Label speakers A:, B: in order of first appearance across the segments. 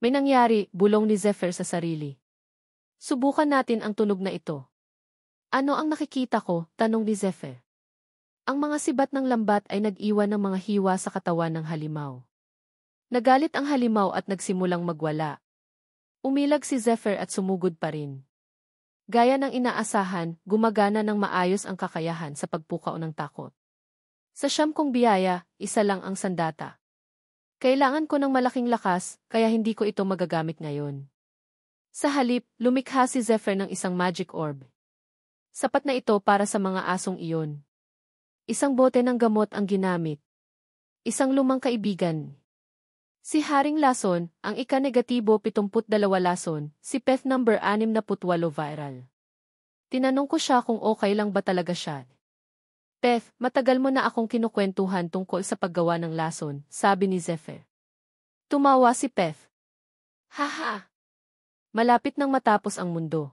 A: May nangyari, bulong ni Zephyr sa sarili. Subukan natin ang tunog na ito. Ano ang nakikita ko? Tanong ni Zephyr. Ang mga sibat ng lambat ay nag-iwan ng mga hiwa sa katawan ng halimaw. Nagalit ang halimaw at nagsimulang magwala. Umilag si Zephyr at sumugod pa rin. Gaya ng inaasahan, gumagana ng maayos ang kakayahan sa pagpukaw ng takot. Sa siyam kong biyaya, isa lang ang sandata. Kailangan ko ng malaking lakas, kaya hindi ko ito magagamit ngayon. Sa halip, lumikha si Zephyr ng isang magic orb. Sapat na ito para sa mga asong iyon. Isang bote ng gamot ang ginamit. Isang lumang kaibigan. Si Haring Lason, ang ika-negatibo 72 lason, si Peth number 68 viral. Tinanong ko siya kung okay lang ba talaga siya. Peth, matagal mo na akong kinukwentuhan tungkol sa paggawa ng lason, sabi ni Zephyr. Tumawa si Peth. Haha! Malapit nang matapos ang mundo.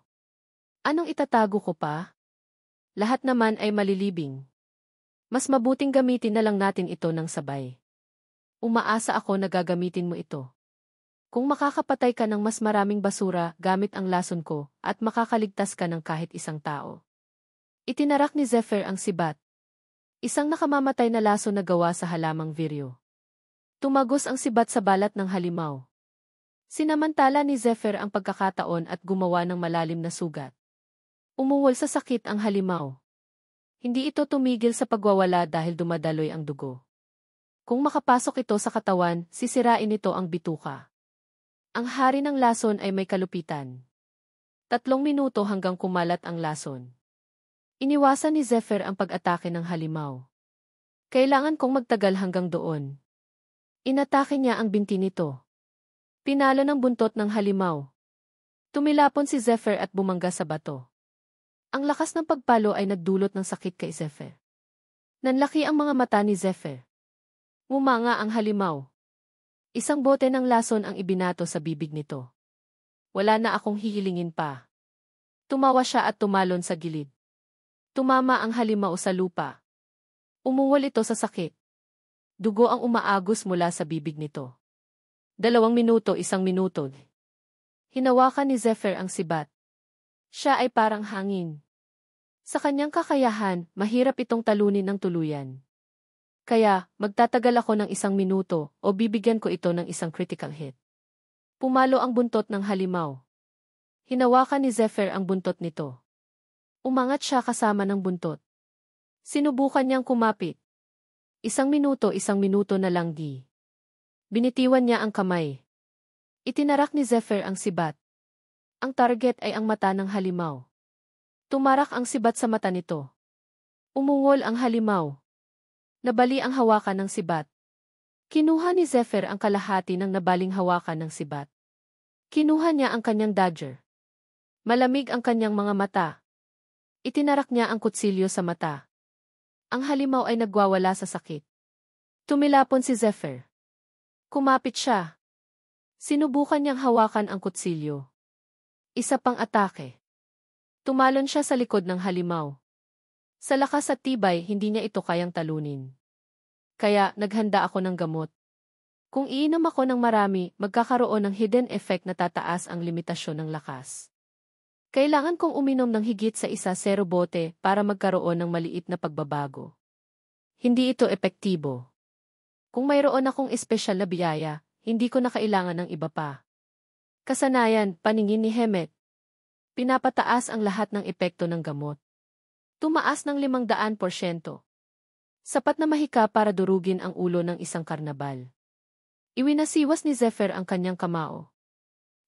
A: Anong itatago ko pa? Lahat naman ay malilibing. Mas mabuting gamitin na lang natin ito ng sabay. Umaasa ako na gagamitin mo ito. Kung makakapatay ka ng mas maraming basura gamit ang lason ko at makakaligtas ka ng kahit isang tao. Itinarak ni Zephyr ang sibat. Isang nakamamatay na lason na gawa sa halamang viryo. Tumagos ang sibat sa balat ng halimaw. Sinamantala ni Zephyr ang pagkakataon at gumawa ng malalim na sugat. Umuwol sa sakit ang halimaw. Hindi ito tumigil sa pagwawala dahil dumadaloy ang dugo. Kung makapasok ito sa katawan, sisirain ito ang bituka. Ang hari ng lason ay may kalupitan. 3 minuto hanggang kumalat ang lason. Iniwasan ni Zephyr ang pag-atake ng halimaw. Kailangan kong magtagal hanggang doon. Inatake niya ang binti nito. Pinalo ng buntot ng halimaw. Tumilapon si Zephyr at bumangga sa bato. Ang lakas ng pagpalo ay nagdulot ng sakit kay Zephyr. Nanlaki ang mga mata ni Zephyr. Ngumanga ang halimaw. Isang bote ng lason ang ibinato sa bibig nito. Wala na akong hihilingin pa. Tumawa siya at tumalon sa gilid. Tumama ang halimaw sa lupa. Umuwol ito sa sakit. Dugo ang umaagos mula sa bibig nito. 2 minuto, 1 minuto. Hinawakan ni Zephyr ang sibat. Siya ay parang hangin. Sa kanyang kakayahan, mahirap itong talunin ng tuluyan. Kaya, magtatagal ako ng 1 minuto o bibigyan ko ito ng isang critical hit. Pumalo ang buntot ng halimaw. Hinawakan ni Zephyr ang buntot nito. Umangat siya kasama ng buntot. Sinubukan niyang kumapit. 1 minuto, 1 minuto na lang di. Binitiwan niya ang kamay. Itinarak ni Zephyr ang sibat. Ang target ay ang mata ng halimaw. Tumarak ang sibat sa mata nito. Umungol ang halimaw. Nabali ang hawakan ng sibat. Kinuha ni Zephyr ang kalahati ng nabaling hawakan ng sibat. Kinuha niya ang kanyang dagger. Malamig ang kanyang mga mata. Itinarak niya ang kutsilyo sa mata. Ang halimaw ay nagwawala sa sakit. Tumilapon si Zephyr. Kumapit siya. Sinubukan niyang hawakan ang kutsilyo. Isa pang atake. Tumalon siya sa likod ng halimaw. Sa lakas at tibay, hindi niya ito kayang talunin. Kaya, naghanda ako ng gamot. Kung iinom ako ng marami, magkakaroon ng hidden effect na tataas ang limitasyon ng lakas. Kailangan kong uminom ng higit sa 1 bote para magkaroon ng maliit na pagbabago. Hindi ito epektibo. Kung mayroon akong espesyal na biyaya, hindi ko na kailangan ng iba pa. Kasanayan, paningin ni Hemet. Pinapataas ang lahat ng epekto ng gamot. Tumaas ng 500%. Sapat na mahika para durugin ang ulo ng isang karnabal. Iwinasiwas ni Zephyr ang kanyang kamao.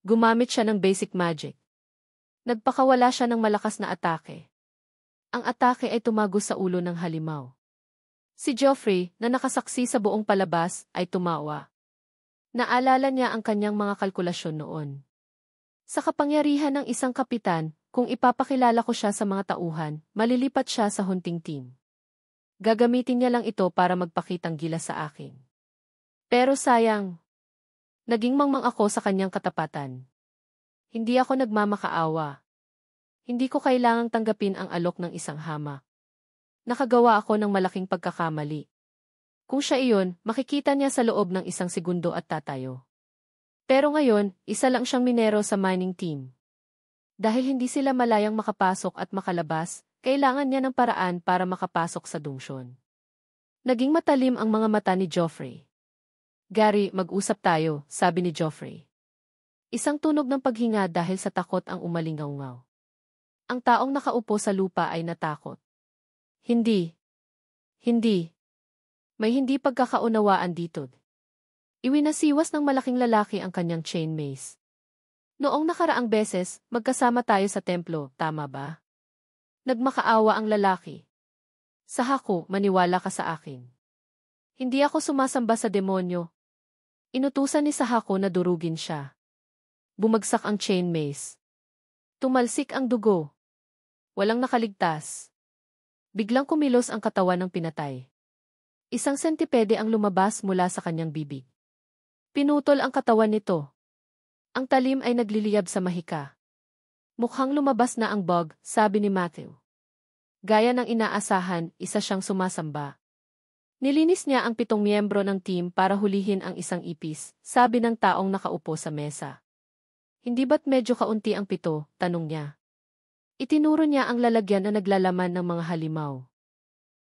A: Gumamit siya ng basic magic. Nagpakawala siya ng malakas na atake. Ang atake ay tumagos sa ulo ng halimaw. Si Geoffrey, na nakasaksi sa buong palabas, ay tumawa. Naalala niya ang kanyang mga kalkulasyon noon. Sa kapangyarihan ng isang kapitan, kung ipapakilala ko siya sa mga tauhan, malilipat siya sa hunting team. Gagamitin niya lang ito para magpakitang gilas sa akin. Pero sayang, naging mangmang ako sa kanyang katapatan. Hindi ako nagmamakaawa. Hindi ko kailangang tanggapin ang alok ng isang hama. Nakagawa ako ng malaking pagkakamali. Kung siya iyon, makikita niya sa loob ng 1 segundo at tatayo. Pero ngayon, isa lang siyang minero sa mining team. Dahil hindi sila malayang makapasok at makalabas, kailangan niya ng paraan para makapasok sa dungsyon. Naging matalim ang mga mata ni Joffrey. Gary, mag-usap tayo, sabi ni Joffrey. Isang tunog ng paghinga dahil sa takot ang umalingaw-ngaw. Ang taong nakaupo sa lupa ay natakot. Hindi. May hindi pagkakaunawaan dito. Iwinasiwas ng malaking lalaki ang kanyang chain mace. Noong nakaraang beses, magkasama tayo sa templo, tama ba? Nagmakaawa ang lalaki. Sa hako, maniwala ka sa akin. Hindi ako sumasamba sa demonyo. Inutusan ni Sahako na durugin siya. Bumagsak ang chain mace. Tumalsik ang dugo. Walang nakaligtas. Biglang kumilos ang katawan ng pinatay. Isang sentipede ang lumabas mula sa kanyang bibig. Pinutol ang katawan nito. Ang talim ay nagliliyab sa mahika. Mukhang lumabas na ang bug, sabi ni Matthew. Gaya ng inaasahan, isa siyang sumasamba. Nilinis niya ang 7 miyembro ng team para hulihin ang isang ipis, sabi ng taong nakaupo sa mesa. Hindi ba't medyo kaunti ang 7, tanong niya. Itinuro niya ang lalagyan na naglalaman ng mga halimaw.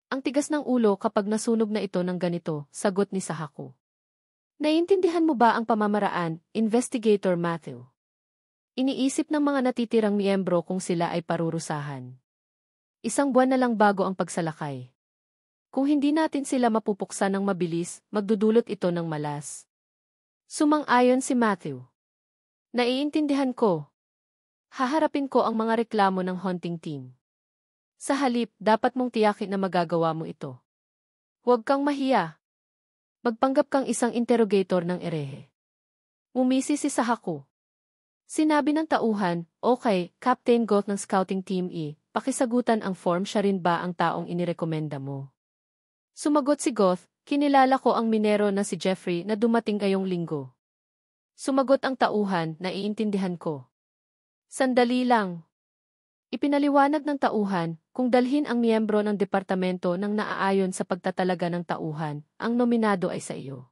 A: Ang tigas ng ulo kapag nasunog na ito ng ganito, sagot ni Sahako. Naiintindihan mo ba ang pamamaraan, Investigator Matthew? Iniisip ng mga natitirang miyembro kung sila ay parurusahan. 1 buwan na lang bago ang pagsalakay. Kung hindi natin sila mapupuksan ng mabilis, magdudulot ito ng malas. Sumang-ayon si Matthew. Naiintindihan ko. Haharapin ko ang mga reklamo ng hunting team. Sa halip, dapat mong tiyakin na magagawa mo ito. Huwag kang mahiya. Magpanggap kang isang interrogator ng erehe. Umisi si Sahako. Sinabi ng tauhan, okay, Captain Goth ng Scouting Team E, pakisagutan ang form, siya rin ba ang taong inirekomenda mo? Sumagot si Goth, kinilala ko ang minero na si Jeffrey na dumating ngayong linggo. Sumagot ang tauhan, naiintindihan ko. Sandali lang. Ipinaliwanag ng tauhan, kung dalhin ang miyembro ng departamento ng naaayon sa pagtatalaga ng tauhan, ang nominado ay sa iyo.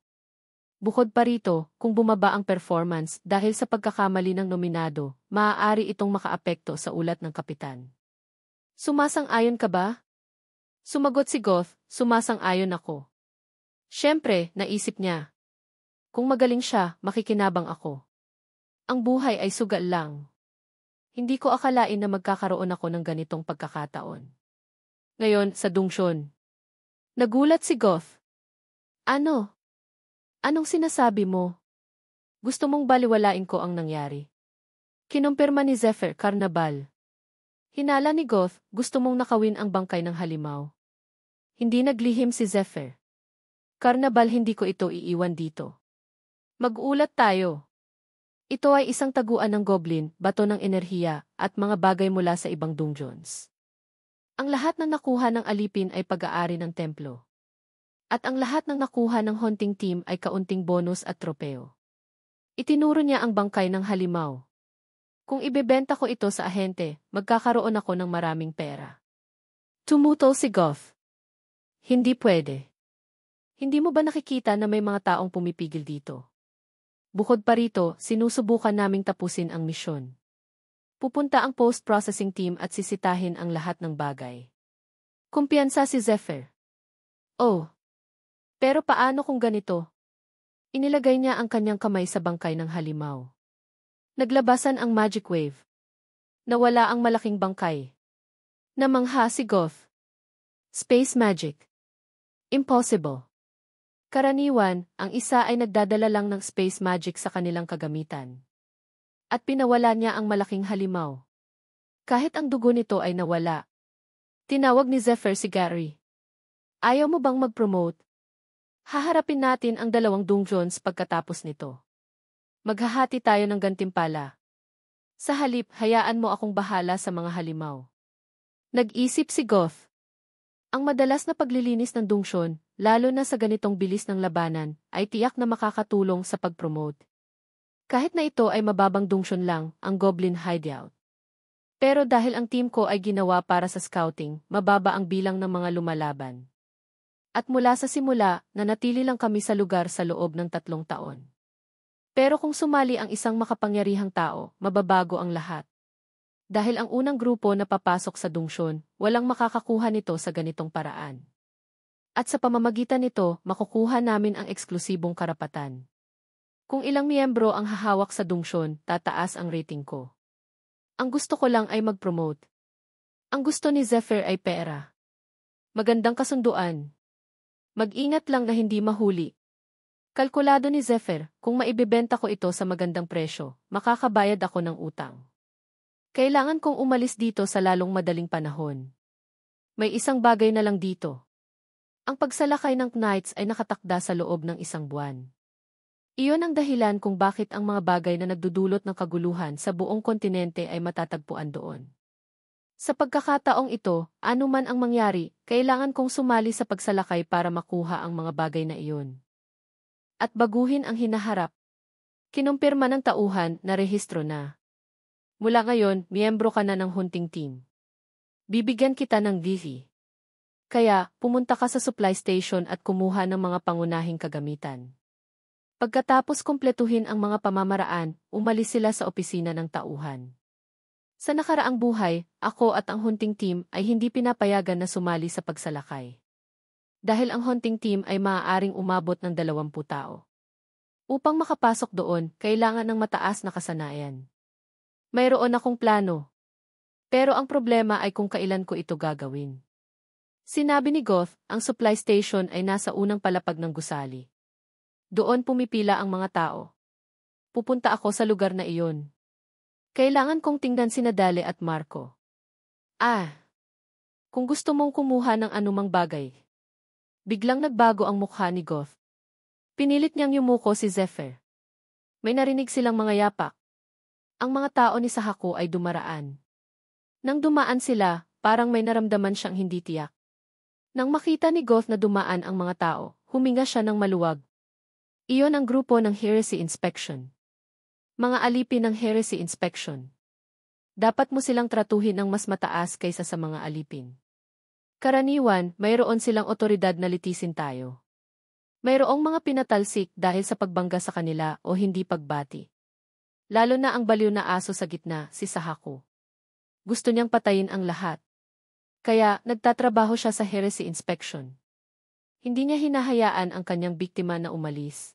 A: Bukod pa rito, kung bumaba ang performance dahil sa pagkakamali ng nominado, maaari itong makaapekto sa ulat ng kapitan. Sumasang-ayon ka ba? Sumagot si Goth, sumasang-ayon ako. Siyempre, naisip niya. Kung magaling siya, makikinabang ako. Ang buhay ay sugal lang. Hindi ko akalain na magkakaroon ako ng ganitong pagkakataon. Ngayon, sa dungsyon. Nagulat si Goth. Ano? Anong sinasabi mo? Gusto mong baliwalain ko ang nangyari? Kinumpirma ni Zephyr Carnabal. Hinala ni Goth, gusto mong nakawin ang bangkay ng halimaw. Hindi naglihim si Zephyr. Carnabal, hindi ko ito iiwan dito. Mag-ulat tayo. Ito ay isang taguan ng goblin, bato ng enerhiya, at mga bagay mula sa ibang dungeons. Ang lahat ng nakuha ng alipin ay pag-aari ng templo. At ang lahat ng nakuha ng hunting team ay kaunting bonus at tropeo. Itinuro niya ang bangkay ng halimaw. Kung ibebenta ko ito sa ahente, magkakaroon ako ng maraming pera. Tumutol si Goth. Hindi pwede. Hindi mo ba nakikita na may mga taong pumipigil dito? Bukod pa rito, sinusubukan naming tapusin ang misyon. Pupunta ang post-processing team at sisitahin ang lahat ng bagay. Kumpiyansa si Zephyr. Oh. Pero paano kung ganito? Inilagay niya ang kanyang kamay sa bangkay ng halimaw. Naglabasan ang magic wave. Nawala ang malaking bangkay. Namangha si Goth. Space magic. Impossible. Karaniwan, ang isa ay nagdadala lang ng space magic sa kanilang kagamitan. At pinawala niya ang malaking halimaw. Kahit ang dugo nito ay nawala. Tinawag ni Zephyr si Gary. Ayaw mo bang mag-promote? Haharapin natin ang 2 dungeons pagkatapos nito. Maghahati tayo ng gantimpala. Sa halip, hayaan mo akong bahala sa mga halimaw. Nag-isip si Goth. Ang madalas na paglilinis ng dungsyon, lalo na sa ganitong bilis ng labanan, ay tiyak na makakatulong sa pag-promote. Kahit na ito ay mababang dungsyon lang, ang Goblin Hideout. Pero dahil ang team ko ay ginawa para sa scouting, mababa ang bilang ng mga lumalaban. At mula sa simula, nanatili lang kami sa lugar sa loob ng 3 taon. Pero kung sumali ang isang makapangyarihang tao, mababago ang lahat. Dahil ang unang grupo na papasok sa dungsyon, walang makakakuha nito sa ganitong paraan. At sa pamamagitan nito, makukuha namin ang eksklusibong karapatan. Kung ilang miyembro ang hahawak sa dungsyon, tataas ang rating ko. Ang gusto ko lang ay mag-promote. Ang gusto ni Zephyr ay pera. Magandang kasunduan. Mag-ingat lang na hindi mahuli. Kalkulado ni Zephyr, kung maibebenta ko ito sa magandang presyo, makakabayad ako ng utang. Kailangan kong umalis dito sa lalong madaling panahon. May isang bagay na lang dito. Ang pagsalakay ng Knights ay nakatakda sa loob ng 1 buwan. Iyon ang dahilan kung bakit ang mga bagay na nagdudulot ng kaguluhan sa buong kontinente ay matatagpuan doon. Sa pagkakataong ito, anuman ang mangyari, kailangan kong sumali sa pagsalakay para makuha ang mga bagay na iyon. At baguhin ang hinaharap. Kinumpirma ng tauhan na rehistro na. Mula ngayon, miyembro ka na ng hunting team. Bibigyan kita ng DV. Kaya, pumunta ka sa supply station at kumuha ng mga pangunahing kagamitan. Pagkatapos kumpletuhin ang mga pamamaraan, umalis sila sa opisina ng tauhan. Sa nakaraang buhay, ako at ang hunting team ay hindi pinapayagan na sumali sa pagsalakay. Dahil ang hunting team ay maaaring umabot ng 20 tao. Upang makapasok doon, kailangan ng mataas na kasanayan. Mayroon akong plano. Pero ang problema ay kung kailan ko ito gagawin. Sinabi ni Goth, ang supply station ay nasa unang palapag ng gusali. Doon pumipila ang mga tao. Pupunta ako sa lugar na iyon. Kailangan kong tingnan sina Dale at Marco. Kung gusto mong kumuha ng anumang bagay. Biglang nagbago ang mukha ni Goth. Pinilit niyang yumuko si Zephyr. May narinig silang mga yapak. Ang mga tao ni Sahako ay dumaraan. Nang dumaan sila, parang may naramdaman siyang hindi tiyak. Nang makita ni Goth na dumaan ang mga tao, huminga siya ng maluwag. Iyon ang grupo ng Heresy Inspection. Mga alipin ng Heresy Inspection. Dapat mo silang tratuhin ng mas mataas kaysa sa mga alipin. Karaniwan, mayroon silang otoridad na litisin tayo. Mayroong mga pinatalsik dahil sa pagbangga sa kanila o hindi pagbati. Lalo na ang baliw na aso sa gitna, si Sahako. Gusto niyang patayin ang lahat. Kaya, nagtatrabaho siya sa Heresy Inspection. Hindi niya hinahayaan ang kanyang biktima na umalis.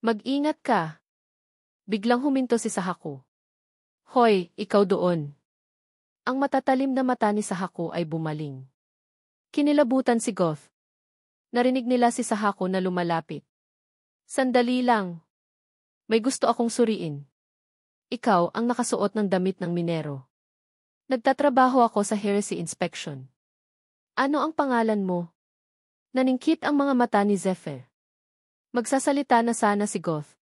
A: Mag-ingat ka. Biglang huminto si Sahako. Hoy, ikaw doon. Ang matatalim na mata ni Sahako ay bumaling. Kinilabutan si Goth. Narinig nila si Sahako na lumalapit. Sandali lang. May gusto akong suriin. Ikaw ang nakasuot ng damit ng minero. Nagtatrabaho ako sa Heresy Inspection. Ano ang pangalan mo? Naningkit ang mga mata ni Zephyr. Magsasalita na sana si Goth.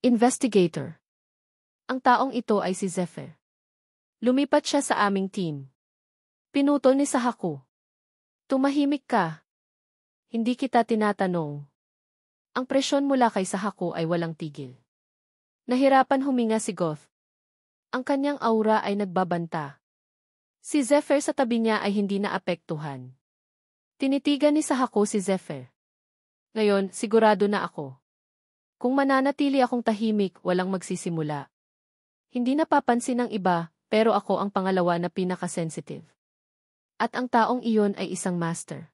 A: Investigator. Ang taong ito ay si Zephyr. Lumipat siya sa aming team. Pinutol ni Sahako. Tumahimik ka. Hindi kita tinatanong. Ang presyon mula kay Sahako ay walang tigil. Nahirapan huminga si Goth. Ang kanyang aura ay nagbabanta. Si Zephyr sa tabi niya ay hindi naapektuhan. Tinitigan ni Sahako si Zephyr. Ngayon, sigurado na ako. Kung mananatili akong tahimik, walang magsisimula. Hindi napapansin ng iba, pero ako ang pangalawa na pinaka-sensitive. At ang taong iyon ay isang master.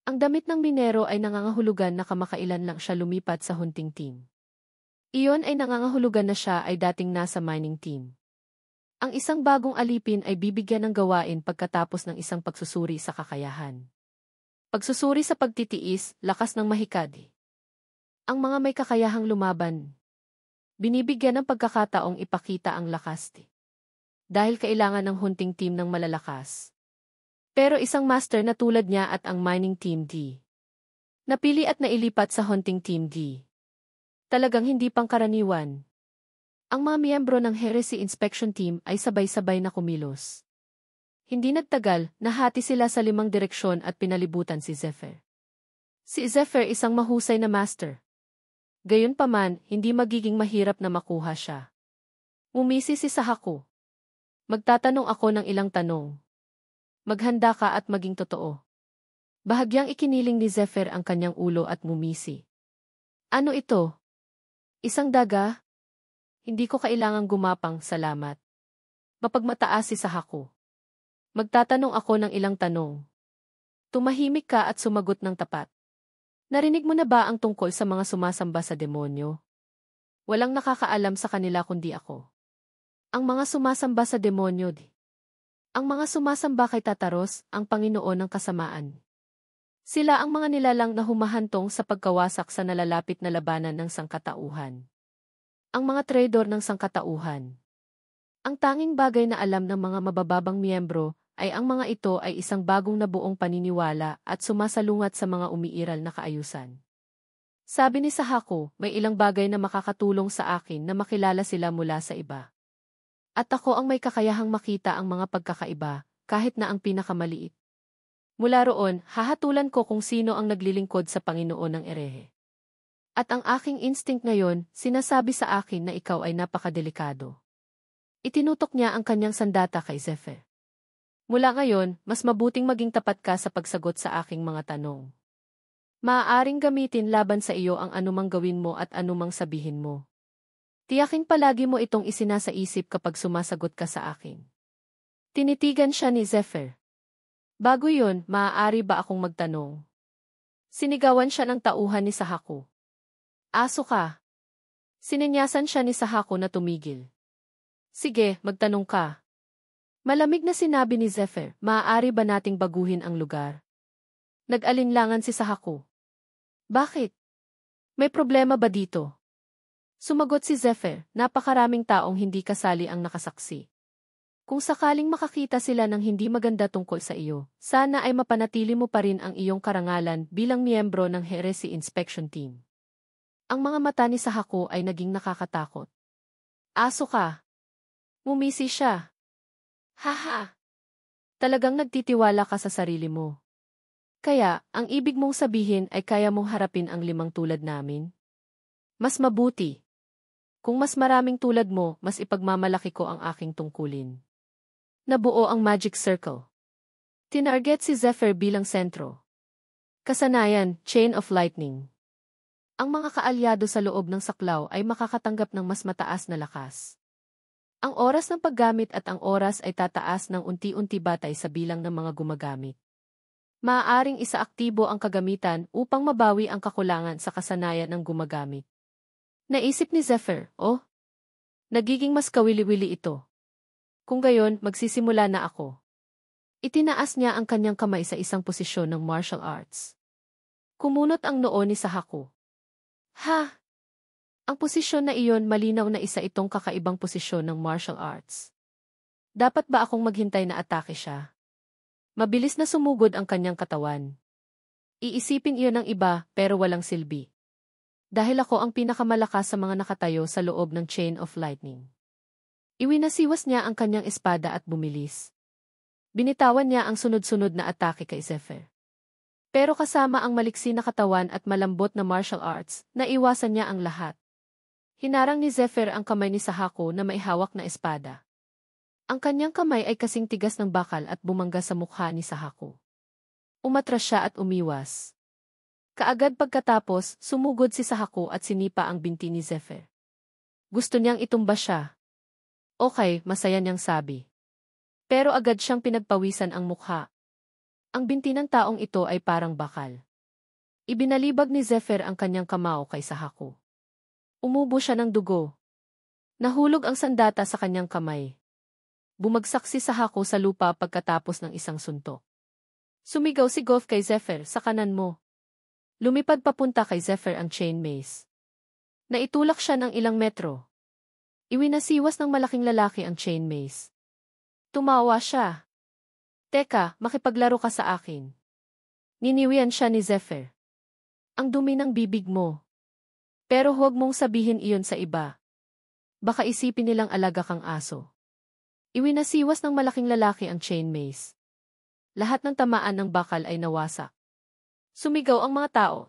A: Ang damit ng minero ay nangangahulugan na kamakailan lang siya lumipat sa hunting team. Iyon ay nangangahulugan na siya ay dating nasa mining team. Ang isang bagong alipin ay bibigyan ng gawain pagkatapos ng isang pagsusuri sa kakayahan. Pagsusuri sa pagtitiis, lakas ng mahikadi. Ang mga may kakayahang lumaban. Binibigyan ng pagkakataong ipakita ang lakas. Dahil kailangan ng hunting team ng malalakas. Pero isang master na tulad niya at ang mining team D. Napili at nailipat sa hunting team D. Talagang hindi pangkaraniwan. Ang mga miyembro ng Heresy Inspection Team ay sabay-sabay na kumilos. Hindi nagtagal, nahati sila sa 5 direksyon at pinalibutan si Zephyr. Si Zephyr isang mahusay na master. Gayunpaman, hindi magiging mahirap na makuha siya. Umisi si Sahako. Magtatanong ako ng ilang tanong. Maghanda ka at maging totoo. Bahagyang ikiniling ni Zephyr ang kanyang ulo at mumisi. Ano ito? Isang daga? Hindi ko kailangang gumapang, salamat. Mapagmataas si Sahako. Magtatanong ako ng ilang tanong. Tumahimik ka at sumagot ng tapat. Narinig mo na ba ang tungkol sa mga sumasamba sa demonyo? Walang nakakaalam sa kanila kundi ako. Ang mga sumasamba sa demonyo. Ang mga sumasamba kay Tataros, ang Panginoon ng kasamaan. Sila ang mga nilalang na humahantong sa pagkawasak sa nalalapit na labanan ng sangkatauhan. Ang mga traidor ng sangkatauhan. Ang tanging bagay na alam ng mga mabababang miyembro ay ang mga ito ay isang bagong nabuong paniniwala at sumasalungat sa mga umiiral na kaayusan. Sabi ni Sahako, may ilang bagay na makakatulong sa akin na makilala sila mula sa iba. At ako ang may kakayahang makita ang mga pagkakaiba, kahit na ang pinakamaliit. Mula roon, hahatulan ko kung sino ang naglilingkod sa Panginoon ng Erehe. At ang aking instinct ngayon, sinasabi sa akin na ikaw ay napakadelikado. Itinutok niya ang kanyang sandata kay Zephyr. Mula ngayon, mas mabuting maging tapat ka sa pagsagot sa aking mga tanong. Maaaring gamitin laban sa iyo ang anumang gawin mo at anumang sabihin mo. Tiyaking palagi mo itong isinasaisip kapag sumasagot ka sa akin. Tinitigan siya ni Zephyr. Bago yun, maaari ba akong magtanong? Sinigawan siya ng tauhan ni Sahako. Aso ka. Sininyasan siya ni Sahako na tumigil. Sige, magtanong ka. Malamig na sinabi ni Zephyr, maaari ba nating baguhin ang lugar? Nag-alinlangan si Sahako. Bakit? May problema ba dito? Sumagot si Zephyr, napakaraming taong hindi kasali ang nakasaksi. Kung sakaling makakita sila ng hindi maganda tungkol sa iyo, sana ay mapanatili mo pa rin ang iyong karangalan bilang miyembro ng Heresy Inspection Team. Ang mga mata ni Sahako ay naging nakakatakot. Aso ka. Mumisi siya. Haha. Talagang nagtitiwala ka sa sarili mo. Kaya, ang ibig mong sabihin ay kaya mong harapin ang 5 tulad namin? Mas mabuti. Kung mas maraming tulad mo, mas ipagmamalaki ko ang aking tungkulin. Nabuo ang Magic Circle. Tinarget si Zephyr bilang sentro. Kasanayan, Chain of Lightning. Ang mga kaalyado sa loob ng saklaw ay makakatanggap ng mas mataas na lakas. Ang oras ng paggamit at ang oras ay tataas ng unti-unti batay sa bilang ng mga gumagamit. Maaaring isaaktibo ang kagamitan upang mabawi ang kakulangan sa kasanayan ng gumagamit. Naisip ni Zephyr, nagiging mas kawili-wili ito. Kung gayon, magsisimula na ako. Itinaas niya ang kanyang kamay sa isang posisyon ng martial arts. Kumunot ang noo ni Sahako. Ha! Ang posisyon na iyon malinaw na isa itong kakaibang posisyon ng martial arts. Dapat ba akong maghintay na atake siya? Mabilis na sumugod ang kanyang katawan. Iisipin iyon ng iba pero walang silbi. Dahil ako ang pinakamalakas sa mga nakatayo sa loob ng Chain of Lightning. Iwinasiwas niya ang kanyang espada at bumilis. Binitawan niya ang sunod-sunod na atake kay Zephyr. Pero kasama ang maliksi na katawan at malambot na martial arts, naiwasan niya ang lahat. Hinarang ni Zephyr ang kamay ni Sahako na may hawak na espada. Ang kanyang kamay ay kasing tigas ng bakal at bumangga sa mukha ni Sahako. Umatras siya at umiwas. Kaagad pagkatapos, sumugod si Sahako at sinipa ang binti ni Zephyr. Gusto niyang itumba siya. Okay, masaya niyang sabi. Pero agad siyang pinagpawisan ang mukha. Ang binti ng taong ito ay parang bakal. Ibinalibag ni Zephyr ang kanyang kamao kay Sahako. Umubo siya ng dugo. Nahulog ang sandata sa kanyang kamay. Bumagsak si Sahako sa lupa pagkatapos ng isang suntok. Sumigaw si Goff kay Zephyr, sa kanan mo. Lumipad papunta kay Zephyr ang chain mace. Naitulak siya ng ilang metro. Iwinasiwas ng malaking lalaki ang chain mace. Tumawa siya. Teka, makipaglaro ka sa akin. Niniwian siya ni Zephyr. Ang dumi ng bibig mo. Pero huwag mong sabihin iyon sa iba. Baka isipin nilang alaga kang aso. Iwinasiwas ng malaking lalaki ang chain mace. Lahat ng tamaan ng bakal ay nawasak. Sumigaw ang mga tao.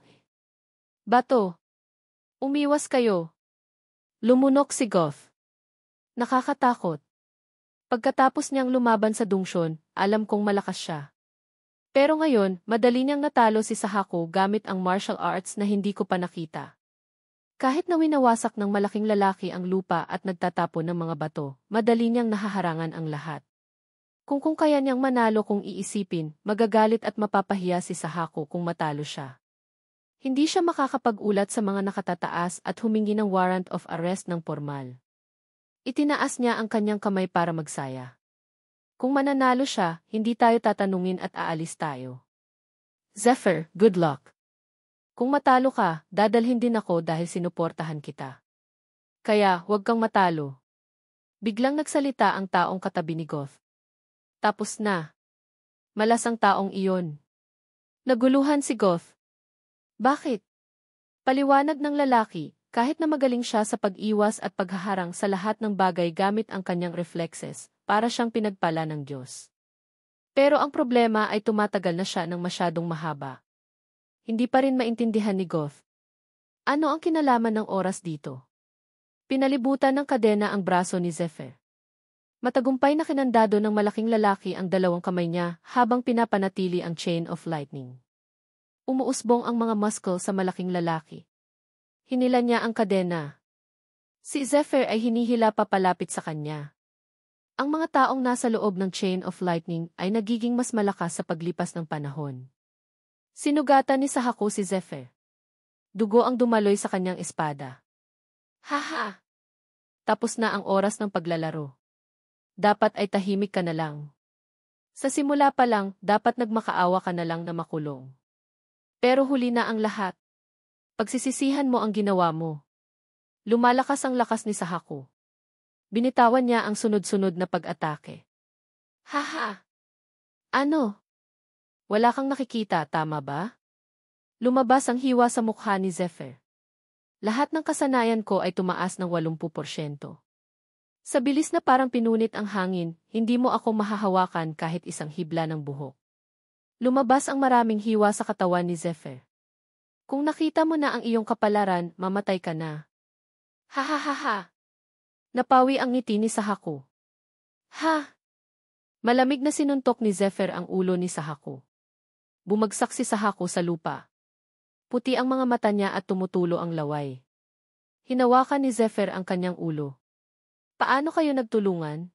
A: Bato! Umiwas kayo! Lumunok si Goff. Nakakatakot. Pagkatapos niyang lumaban sa dungsyon, alam kong malakas siya. Pero ngayon, madali niyang natalo si Sahako gamit ang martial arts na hindi ko pa nakita. Kahit na winawasak ng malaking lalaki ang lupa at nagtatapon ng mga bato, madali niyang nahaharangan ang lahat. Kung kaya niyang manalo kung iisipin, magagalit at mapapahiya si Sahako kung matalo siya. Hindi siya makakapag-ulat sa mga nakatataas at humingi ng warrant of arrest ng formal. Itinaas niya ang kanyang kamay para magsaya. Kung mananalo siya, hindi tayo tatanungin at aalis tayo. Zephyr, good luck. Kung matalo ka, dadalhin din ako dahil sinuportahan kita. Kaya, huwag kang matalo. Biglang nagsalita ang taong katabi ni Goth. Tapos na. Malas ang taong iyon. Naguluhan si Goth. Bakit? Paliwanag ng lalaki, kahit na magaling siya sa pag-iwas at paghaharang sa lahat ng bagay gamit ang kanyang reflexes, para siyang pinagpala ng Diyos. Pero ang problema ay tumatagal na siya ng masyadong mahaba. Hindi pa rin maintindihan ni Goth. Ano ang kinalaman ng oras dito? Pinalibutan ng kadena ang braso ni Zephyr. Matagumpay na kinandado ng malaking lalaki ang dalawang kamay niya habang pinapanatili ang chain of lightning. Umuusbong ang mga muscle sa malaking lalaki. Hinila niya ang kadena. Si Zephyr ay hinihila pa palapit sa kanya. Ang mga taong nasa loob ng chain of lightning ay nagiging mas malakas sa paglipas ng panahon. Sinugatan ni Sahako si Zephyr. Dugo ang dumaloy sa kanyang espada. Haha! Tapos na ang oras ng paglalaro. Dapat ay tahimik ka na lang. Sa simula pa lang, dapat nagmakaawa ka na lang na makulong. Pero huli na ang lahat. Pagsisisihan mo ang ginawa mo. Lumalakas ang lakas ni Sahako. Binitawan niya ang sunod-sunod na pag-atake. Haha! Ano? Wala kang nakikita, tama ba? Lumabas ang hiwa sa mukha ni Zephyr. Lahat ng kasanayan ko ay tumaas ng 80%. Sa bilis na parang pinunit ang hangin, hindi mo ako mahahawakan kahit isang hibla ng buhok. Lumabas ang maraming hiwa sa katawan ni Zephyr. Kung nakita mo na ang iyong kapalaran, mamatay ka na. Ha. Napawi ang ngiti ni Sahako. Ha! Malamig na sinuntok ni Zephyr ang ulo ni Sahako. Bumagsak si Sahako sa lupa. Puti ang mga mata niya at tumutulo ang laway. Hinawakan ni Zephyr ang kanyang ulo. Paano kayo nagtulungan?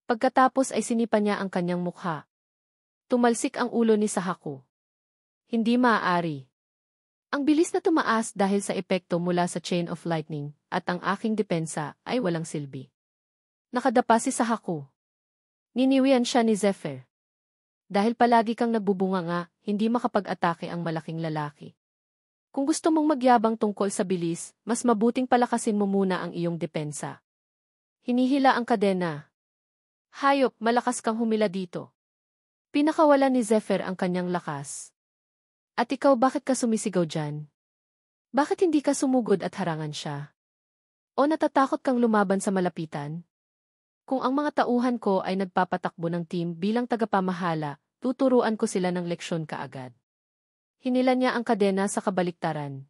A: Pagkatapos ay sinipa niya ang kanyang mukha. Tumalsik ang ulo ni Sahako. Hindi maaari. Ang bilis na tumaas dahil sa epekto mula sa chain of lightning, at ang aking depensa ay walang silbi. Nakadapa si Sahako. Niniwian siya ni Zephyr. Dahil palagi kang nagbubunganga, hindi makapag-atake ang malaking lalaki. Kung gusto mong magyabang tungkol sa bilis, mas mabuting palakasin mo muna ang iyong depensa. Hinihila ang kadena. Hayop, malakas kang humila dito. Pinakawalan ni Zephyr ang kanyang lakas. At ikaw, bakit ka sumisigaw dyan? Bakit hindi ka sumugod at harangan siya? O natatakot kang lumaban sa malapitan? Kung ang mga tauhan ko ay nagpapatakbo ng team bilang tagapamahala, tuturuan ko sila ng leksyon kaagad. Hinila niya ang kadena sa kabaliktaran.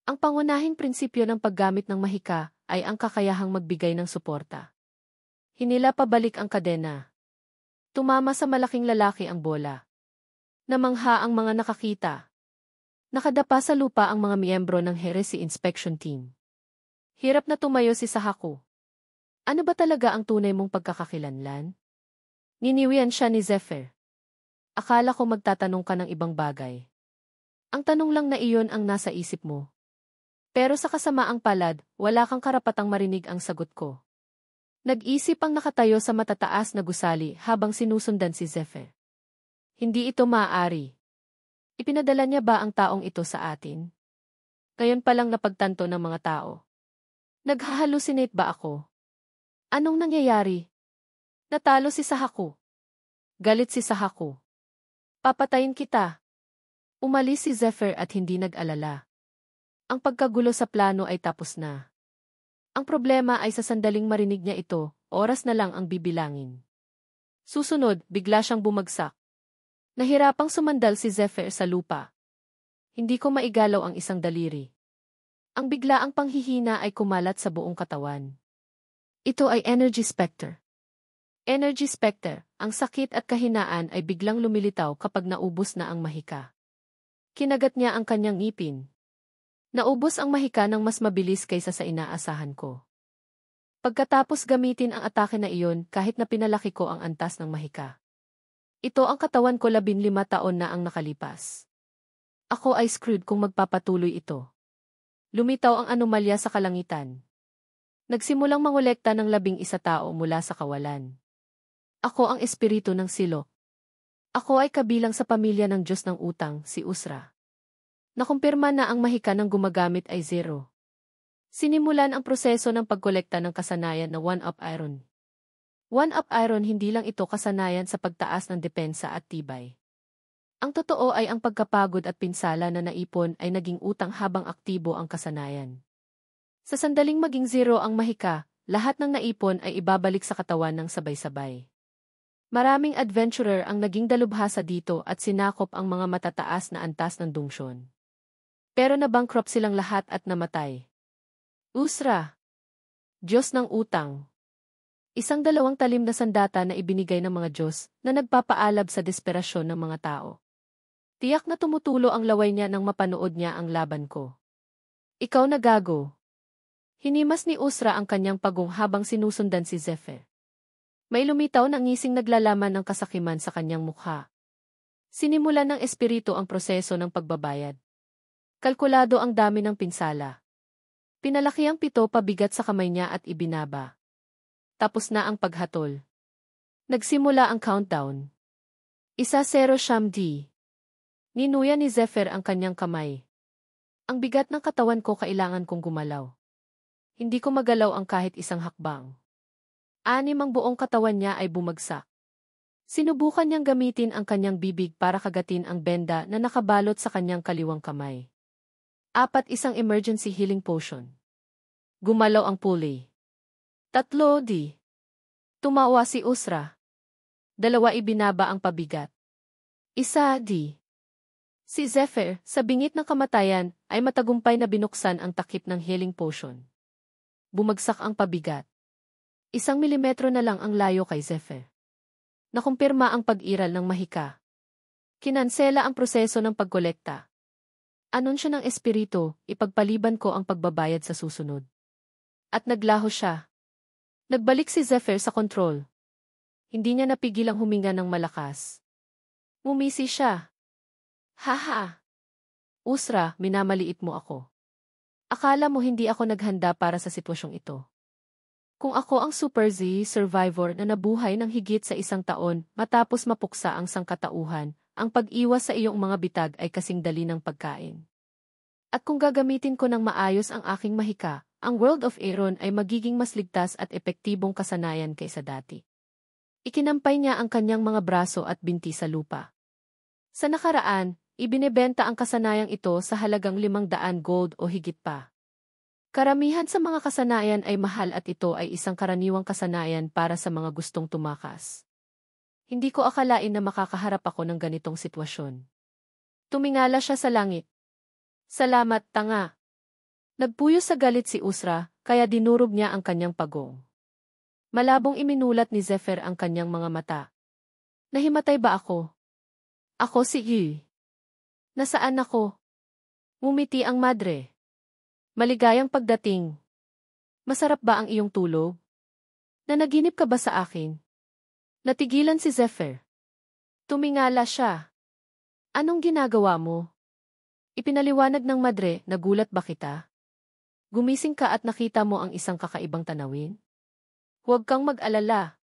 A: Ang pangunahing prinsipyo ng paggamit ng mahika ay ang kakayahang magbigay ng suporta. Hinila pabalik ang kadena. Tumama sa malaking lalaki ang bola. Namangha ang mga nakakita. Nakadapa sa lupa ang mga miyembro ng Heresy Inspection Team. Hirap na tumayo si Sahako. Ano ba talaga ang tunay mong pagkakakilanlan? Niniwian siya ni Zephyr. Akala ko magtatanong ka ng ibang bagay. Ang tanong lang na iyon ang nasa isip mo. Pero sa kasamaang palad, wala kang karapatang marinig ang sagot ko. Nag-isip ang nakatayo sa matataas na gusali habang sinusundan si Zephyr. Hindi ito maaari. Ipinadala niya ba ang taong ito sa atin? Ngayon palang napagtanto ng mga tao. Naghahalusinate ba ako? Anong nangyayari? Natalo si Sahako. Galit si Sahako. Papatayin kita. Umalis si Zephyr at hindi nag-alala. Ang pagkagulo sa plano ay tapos na. Ang problema ay sa sandaling marinig niya ito, oras na lang ang bibilangin. Susunod, bigla siyang bumagsak. Nahirapang sumandal si Zephyr sa lupa. Hindi ko maigalaw ang isang daliri. Ang biglaang panghihina ay kumalat sa buong katawan. Ito ay Energy Spectre. Energy Spectre, ang sakit at kahinaan ay biglang lumilitaw kapag naubos na ang mahika. Kinagat niya ang kanyang ngipin. Naubos ang mahika ng mas mabilis kaysa sa inaasahan ko. Pagkatapos gamitin ang atake na iyon kahit na pinalaki ko ang antas ng mahika. Ito ang katawan ko 15 taon na ang nakalipas. Ako ay screwed kung magpapatuloy ito. Lumitaw ang anomalya sa kalangitan. Nagsimulang mangolekta ng 11 tao mula sa kawalan. Ako ang espiritu ng silok. Ako ay kabilang sa pamilya ng Diyos ng utang, si Usra. Nakumpirma na ang mahika ng gumagamit ay 0. Sinimulan ang proseso ng pagkolekta ng kasanayan na one-up iron. One-up iron hindi lang ito kasanayan sa pagtaas ng depensa at tibay. Ang totoo ay ang pagkapagod at pinsala na naipon ay naging utang habang aktibo ang kasanayan. Sa sandaling maging 0 ang mahika, lahat ng naipon ay ibabalik sa katawan ng sabay-sabay. Maraming adventurer ang naging dalubhasa dito at sinakop ang mga matataas na antas ng dungsyon. Pero nabankrupt silang lahat at namatay. Usra. Diyos ng utang. Isang dalawang talim na sandata na ibinigay ng mga Diyos na nagpapaalab sa desperasyon ng mga tao. Tiyak na tumutulo ang laway niya nang mapanood niya ang laban ko. Ikaw na gago. Hinimas ni Usra ang kanyang pagong habang sinusundan si Zephyr. May lumitaw na ngising naglalaman ng kasakiman sa kanyang mukha. Sinimulan ng espiritu ang proseso ng pagbabayad. Kalkulado ang dami ng pinsala. Pinalaki ang 7 pabigat sa kamay niya at ibinaba. Tapos na ang paghatol. Nagsimula ang countdown. 1-0 Shamdi. Ninuya ni Zephyr ang kanyang kamay. Ang bigat ng katawan ko kailangan kong gumalaw. Hindi ko magalaw ang kahit isang hakbang. 6 ang buong katawan niya ay bumagsak. Sinubukan niyang gamitin ang kanyang bibig para kagatin ang benda na nakabalot sa kanyang kaliwang kamay. 4 isang emergency healing potion. Gumalaw ang pulley. 3 di. Tumawa si Usra. 2 ibinaba ang pabigat. 1 di. Si Zephyr, sa bingit ng kamatayan, ay matagumpay na binuksan ang takip ng healing potion. Bumagsak ang pabigat. 1 milimetro na lang ang layo kay Zephyr. Nakumpirma ang pag-iral ng mahika. Kinansela ang proseso ng pagkolekta. Anunsyo ng espiritu, ipagpaliban ko ang pagbabayad sa susunod. At naglaho siya. Nagbalik si Zephyr sa kontrol. Hindi niya napigil ang huminga ng malakas. Ngumisi siya. Haha. Usra, minamaliit mo ako. Akala mo hindi ako naghanda para sa sitwasyong ito. Kung ako ang Super Z survivor na nabuhay ng higit sa 1 taon matapos mapuksa ang sangkatauhan, ang pag-iwas sa iyong mga bitag ay kasing dali ng pagkain. At kung gagamitin ko ng maayos ang aking mahika, ang World of Aaron ay magiging mas ligtas at epektibong kasanayan kaysa dati. Ikinampay niya ang kanyang mga braso at binti sa lupa. Sa nakaraan, ibinebenta ang kasanayang ito sa halagang 500 gold o higit pa. Karamihan sa mga kasanayan ay mahal at ito ay isang karaniwang kasanayan para sa mga gustong tumakas. Hindi ko akalain na makakaharap ako ng ganitong sitwasyon. Tumingala siya sa langit. Salamat, tanga. Nagpuyo sa galit si Usra, kaya dinurog niya ang kanyang pagong. Malabong iminulat ni Zephyr ang kanyang mga mata. Nahimatay ba ako? Ako si Yi. Nasaan ako? Ngumiti ang madre. Maligayang pagdating. Masarap ba ang iyong tulog? Nanaginip ka ba sa akin? Natigilan si Zephyr. Tumingala siya. Anong ginagawa mo? Ipinaliwanag ng madre, nagulat ba kita? Gumising ka at nakita mo ang isang kakaibang tanawin? Huwag kang mag-alala.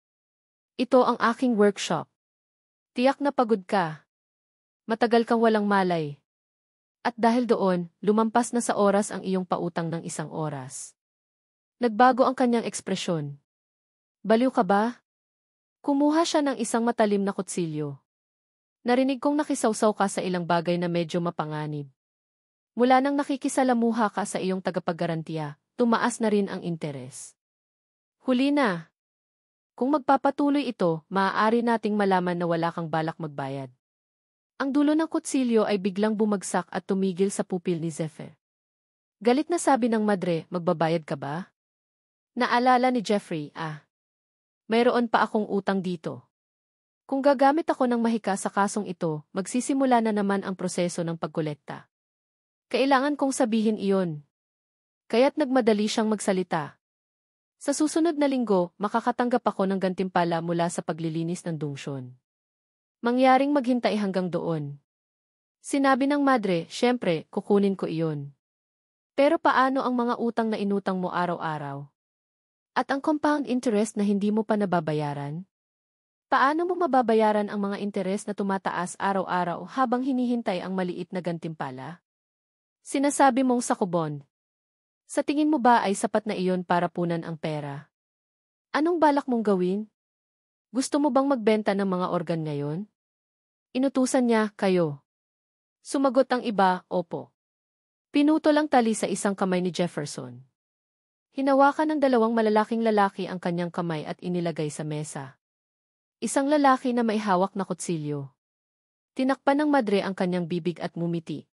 A: Ito ang aking workshop. Tiyak na pagod ka. Matagal kang walang malay. At dahil doon, lumampas na sa oras ang iyong pautang ng 1 oras. Nagbago ang kanyang ekspresyon. Baliw ka ba? Kumuha siya ng isang matalim na kutsilyo. Narinig kong nakisawsaw ka sa ilang bagay na medyo mapanganib. Mula nang nakikisalamuha ka sa iyong tagapaggarantiya, tumaas na rin ang interes. Huli na. Kung magpapatuloy ito, maaari nating malaman na wala kang balak magbayad. Ang dulo ng kutsilyo ay biglang bumagsak at tumigil sa pupil ni Zephyr. Galit na sabi ng madre, magbabayad ka ba? Naalala ni Jeffrey, mayroon pa akong utang dito. Kung gagamit ako ng mahika sa kasong ito, magsisimula na naman ang proseso ng pagkolekta. Kailangan kong sabihin iyon. Kaya't nagmadali siyang magsalita. Sa susunod na linggo, makakatanggap ako ng gantimpala mula sa paglilinis ng dungsyon. Mangyaring maghintay hanggang doon. Sinabi ng madre, syempre, kukunin ko iyon. Pero paano ang mga utang na inutang mo araw-araw? At ang compound interest na hindi mo pa nababayaran? Paano mo mababayaran ang mga interes na tumataas araw-araw habang hinihintay ang maliit na gantimpala? Sinasabi mong sakubon. Sa tingin mo ba ay sapat na iyon para punan ang pera? Anong balak mong gawin? Gusto mo bang magbenta ng mga organ ngayon? Inutusan niya, kayo. Sumagot ang iba, opo. Pinutol ang tali sa isang kamay ni Jefferson. Hinawakan ng dalawang malalaking lalaki ang kanyang kamay at inilagay sa mesa. Isang lalaki na may hawak na kutsilyo. Tinakpan ng madre ang kanyang bibig at ngumiti.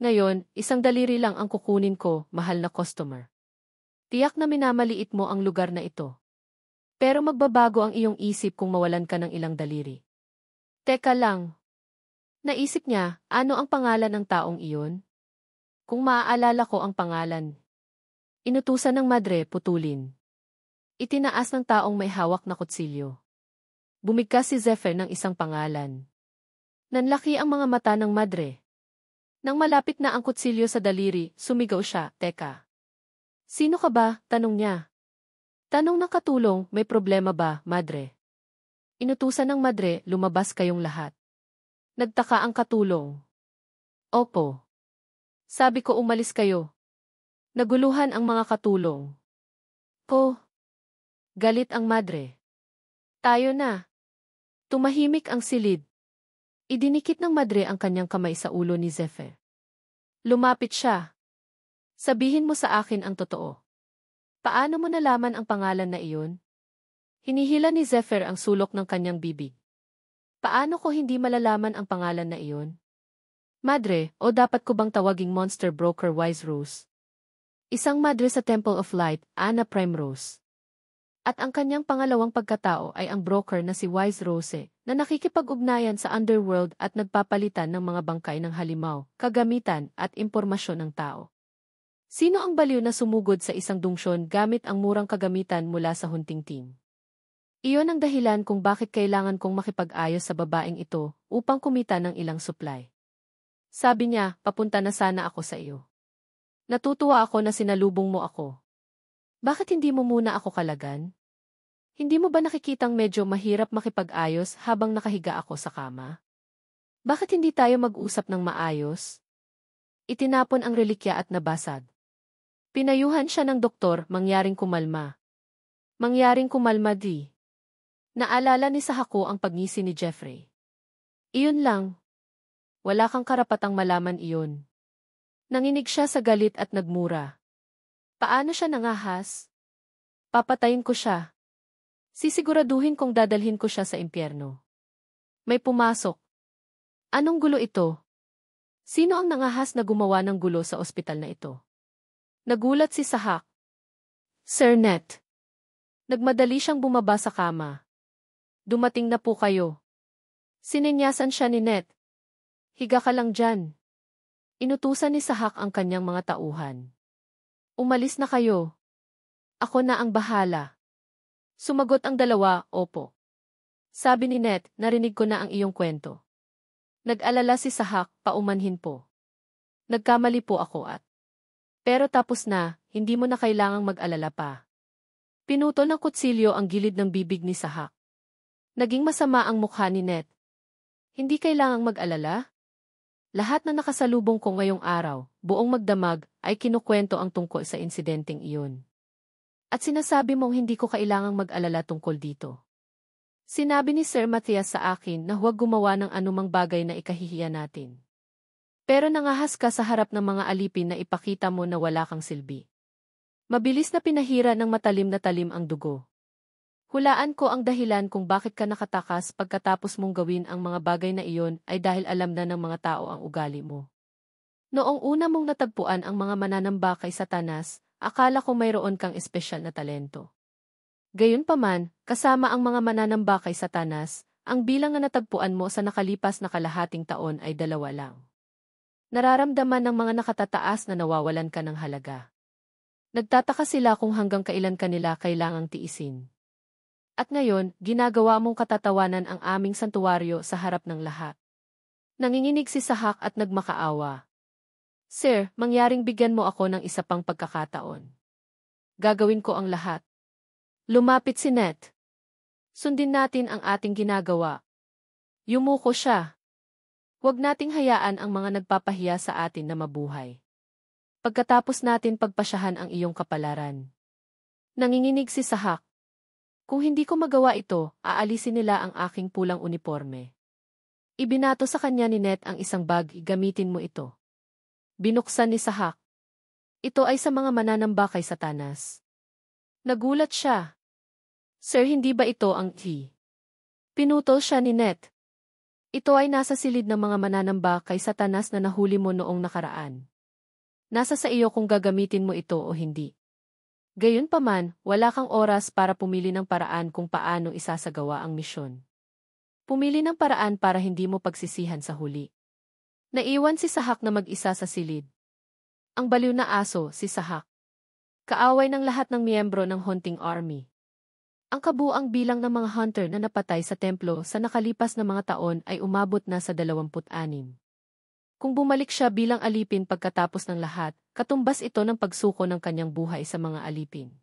A: Ngayon, isang daliri lang ang kukunin ko, mahal na customer. Tiyak na minamaliit mo ang lugar na ito. Pero magbabago ang iyong isip kung mawalan ka ng ilang daliri. Teka lang. Naisip niya, ano ang pangalan ng taong iyon? Kung maaalala ko ang pangalan. Inutusan ng madre, putulin. Itinaas ng taong may hawak na kutsilyo. Bumigkas si Zephyr ng isang pangalan. Nanlaki ang mga mata ng madre. Nang malapit na ang kutsilyo sa daliri, sumigaw siya, teka. Sino ka ba? Tanong niya. Tanong ng katulong, may problema ba, madre? Inutusan ng madre, lumabas kayong lahat. Nagtaka ang katulong. Opo. Sabi ko umalis kayo. Naguluhan ang mga katulong. Po. Galit ang madre. Tayo na. Tumahimik ang silid. Idinikit ng madre ang kanyang kamay sa ulo ni Zephyr. Lumapit siya. Sabihin mo sa akin ang totoo. Paano mo nalaman ang pangalan na iyon? Hinihila ni Zephyr ang sulok ng kanyang bibig. Paano ko hindi malalaman ang pangalan na iyon? Madre, o dapat ko bang tawaging monster broker Wise Rose? Isang madre sa Temple of Light, Anna Primrose. At ang kanyang pangalawang pagkatao ay ang broker na si Wise Rose, na nakikipag-ugnayan sa underworld at nagpapalitan ng mga bangkay ng halimaw, kagamitan at impormasyon ng tao. Sino ang baliw na sumugod sa isang dungsyon gamit ang murang kagamitan mula sa hunting team? Iyon ang dahilan kung bakit kailangan kong makipag-ayos sa babaeng ito upang kumita ng ilang supply. Sabi niya, papunta na sana ako sa iyo. Natutuwa ako na sinalubong mo ako. Bakit hindi mo muna ako kalagan? Hindi mo ba nakikitang medyo mahirap makipag-ayos habang nakahiga ako sa kama? Bakit hindi tayo mag-usap ng maayos? Itinapon ang relikya at nabasag. Pinayuhan siya ng doktor, mangyaring kumalma. Mangyaring kumalma di. Naalala ni Sahako ang pagngisi ni Jeffrey. Iyon lang. Wala kang karapatang malaman iyon. Nanginig siya sa galit at nagmura. Paano siya nangahas? Papatayin ko siya. Sisiguraduhin kong dadalhin ko siya sa impyerno. May pumasok. Anong gulo ito? Sino ang nangahas na gumawa ng gulo sa ospital na ito? Nagulat si Sahak. Sir Net. Nagmadali siyang bumaba sa kama. Dumating na po kayo. Sininyasan siya ni Net. Higa ka lang dyan. Inutusan ni Sahak ang kanyang mga tauhan. Umalis na kayo. Ako na ang bahala. Sumagot ang dalawa, opo. Sabi ni Net, narinig ko na ang iyong kwento. Nag-alala si Sahak, paumanhin po. Nagkamali po ako at. Pero tapos na, hindi mo na kailangang mag-alala pa. Pinutol ng kutsilyo ang gilid ng bibig ni Sahak. Naging masama ang mukha ni Net. Hindi kailangang mag-alala? Lahat na nakasalubong ko ngayong araw, buong magdamag, ay kinukwento ang tungkol sa insidenteng iyon. At sinasabi mong hindi ko kailangang mag-alala tungkol dito. Sinabi ni Sir Matthias sa akin na huwag gumawa ng anumang bagay na ikahihiya natin. Pero nangahas ka sa harap ng mga alipin na ipakita mo na wala kang silbi. Mabilis na pinahira ng matalim na talim ang dugo. Hulaan ko ang dahilan kung bakit ka nakatakas pagkatapos mong gawin ang mga bagay na iyon ay dahil alam na ng mga tao ang ugali mo. Noong una mong natagpuan ang mga mananamba kay Satanas, akala ko mayroon kang espesyal na talento. Gayunpaman, kasama ang mga mananamba kay Satanas, ang bilang na natagpuan mo sa nakalipas na kalahating taon ay 2 lang. Nararamdaman ng mga nakatataas na nawawalan ka ng halaga. Nagtataka sila kung hanggang kailan kanila kailangang tiisin. At ngayon, ginagawa mong katatawanan ang aming santuwaryo sa harap ng lahat. Nanginginig si Sahak at nagmakaawa. Sir, mangyaring bigyan mo ako ng isa pang pagkakataon. Gagawin ko ang lahat. Lumapit si Net. Sundin natin ang ating ginagawa. Yumuko siya. Huwag nating hayaan ang mga nagpapahiya sa atin na mabuhay. Pagkatapos natin pagpasyahan ang iyong kapalaran. Nanginginig si Sahak. Kung hindi ko magawa ito, aalisin nila ang aking pulang uniforme. Ibinato sa kanya ni Net ang isang bag, gamitin mo ito. Binuksan ni Sahak. Ito ay sa mga mananamba kay Satanas. Nagulat siya. Sir, hindi ba ito ang key? Pinutol siya ni Net. Ito ay nasa silid ng mga mananamba kay Satanas na nahuli mo noong nakaraan. Nasa sa iyo kung gagamitin mo ito o hindi. Gayunpaman, wala kang oras para pumili ng paraan kung paano isasagawa ang misyon. Pumili ng paraan para hindi mo pagsisihan sa huli. Naiwan si Sahak na mag-isa sa silid. Ang baliw na aso, si Sahak. Kaaway ng lahat ng miyembro ng hunting army. Ang kabuang bilang ng mga hunter na napatay sa templo sa nakalipas na mga taon ay umabot na sa 26. Kung bumalik siya bilang alipin pagkatapos ng lahat, katumbas ito ng pagsuko ng kanyang buhay sa mga alipin.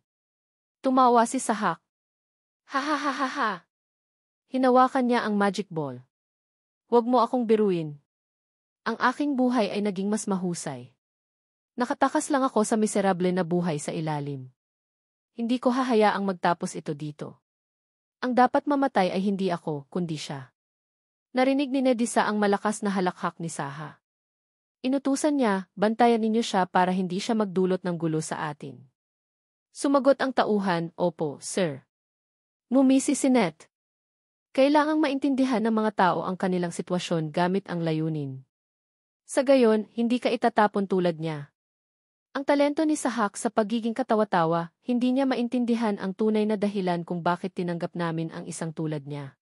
A: Tumawa si Sahak. Ha ha ha ha ha. Hinawakan niya ang magic ball. Huwag mo akong biruin. Ang aking buhay ay naging mas mahusay. Nakatakas lang ako sa miserable na buhay sa ilalim. Hindi ko hahayaang magtapos ito dito. Ang dapat mamatay ay hindi ako, kundi siya. Narinig ni Nedisa ang malakas na halakhak ni Saha. Inutusan niya, bantayan ninyo siya para hindi siya magdulot ng gulo sa atin. Sumagot ang tauhan, opo, sir. Ngumisi si Net. Kailangang maintindihan ng mga tao ang kanilang sitwasyon gamit ang layunin. Sa gayon, hindi ka itatapon tulad niya. Ang talento ni Sahak sa pagiging katawa-tawa, hindi niya maintindihan ang tunay na dahilan kung bakit tinanggap namin ang isang tulad niya.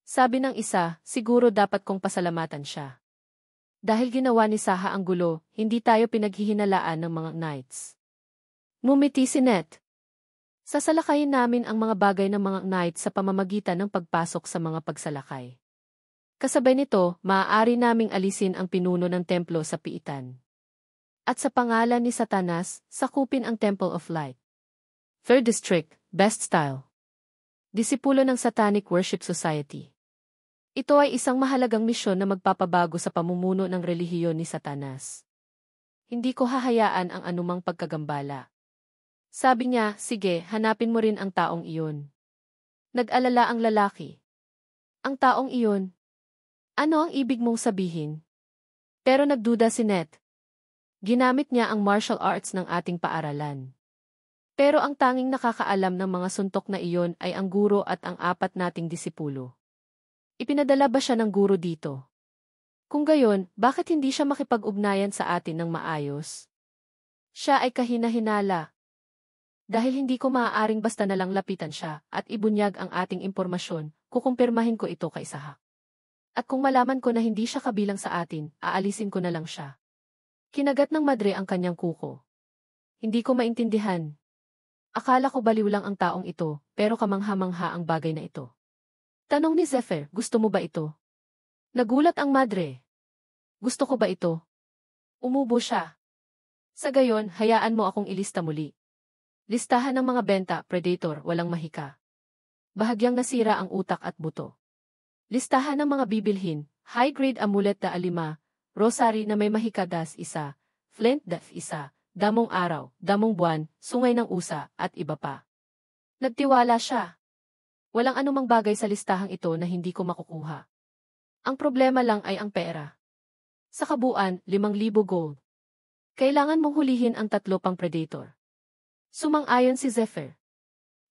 A: Sabi ng isa, siguro dapat kong pasalamatan siya. Dahil ginawa ni Saha ang gulo, hindi tayo pinaghihinalaan ng mga knights. Ngumiti si Net. Sasalakayin namin ang mga bagay ng mga knights sa pamamagitan ng pagpasok sa mga pagsalakay. Kasabay nito, maaari naming alisin ang pinuno ng templo sa piitan. At sa pangalan ni Satanas, sakupin ang Temple of Light. 3rd District, Best Style. Disipulo ng Satanic Worship Society. Ito ay isang mahalagang misyon na magpapabago sa pamumuno ng relihiyon ni Satanas. Hindi ko hahayaan ang anumang pagkagambala. Sabi niya, sige, hanapin mo rin ang taong iyon. Nag-alala ang lalaki. Ang taong iyon? Ano ang ibig mong sabihin? Pero nagduda si Net. Ginamit niya ang martial arts ng ating paaralan. Pero ang tanging nakakaalam ng mga suntok na iyon ay ang guro at ang 4 nating disipulo. Ipinadala ba siya ng guro dito? Kung gayon, bakit hindi siya makipag-ugnayan sa atin ng maayos? Siya ay kahina-hinala. Dahil hindi ko maaaring basta nalang lapitan siya at ibunyag ang ating impormasyon, kukumpirmahin ko ito kay Sahak. At kung malaman ko na hindi siya kabilang sa atin, aalisin ko na lang siya. Kinagat ng madre ang kanyang kuko. Hindi ko maintindihan. Akala ko baliw lang ang taong ito, pero kamangha-mangha ang bagay na ito. Tanong ni Zephyr, gusto mo ba ito? Nagulat ang madre. Gusto ko ba ito? Umubo siya. Sa gayon, hayaan mo akong ilista muli. Listahan ng mga benta, predator, walang mahika. Bahagyang nasira ang utak at buto. Listahan ng mga bibilhin, high-grade amulet na 5, rosary na may mahikadas 1, flint death 1, damong araw, damong buwan, sungay ng usa, at iba pa. Nagtiwala siya. Walang anumang bagay sa listahang ito na hindi ko makukuha. Ang problema lang ay ang pera. Sa kabuuan, 5,000 gold. Kailangan mong hulihin ang 3 pang predator. Sumang-ayon si Zephyr.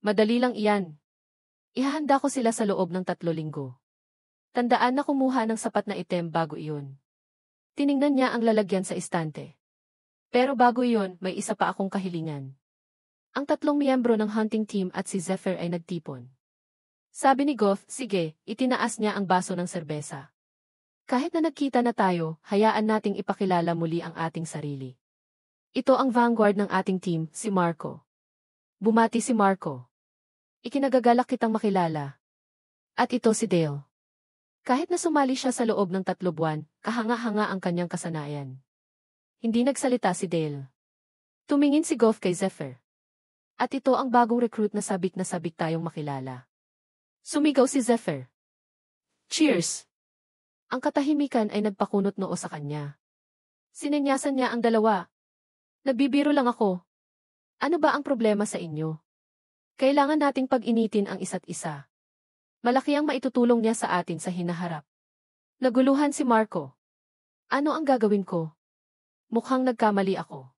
A: Madali lang iyan. Ihahanda ko sila sa loob ng 3 linggo. Tandaan na kumuha ng sapat na item bago iyon. Tiningnan niya ang lalagyan sa istante. Pero bago iyon, may isa pa akong kahilingan. Ang 3 miyembro ng hunting team at si Zephyr ay nagtipon. Sabi ni Goff, sige, itinaas niya ang baso ng serbesa. Kahit na nagkita na tayo, hayaan nating ipakilala muli ang ating sarili. Ito ang vanguard ng ating team, si Marco. Bumati si Marco. Ikinagagalak kitang makilala. At ito si Dale. Kahit na sumali siya sa loob ng 3 buwan, kahanga-hanga ang kanyang kasanayan. Hindi nagsalita si Dale. Tumingin si Goff kay Zephyr. At ito ang bagong recruit na sabik tayong makilala. Sumigaw si Zephyr. Cheers! Ang katahimikan ay nagpakunot noo sa kanya. Sinenyasan niya ang dalawa. Nagbibiro lang ako. Ano ba ang problema sa inyo? Kailangan nating pag-initin ang isa't isa. Malaki ang maitutulong niya sa atin sa hinaharap. Naguluhan si Marco. Ano ang gagawin ko? Mukhang nagkamali ako.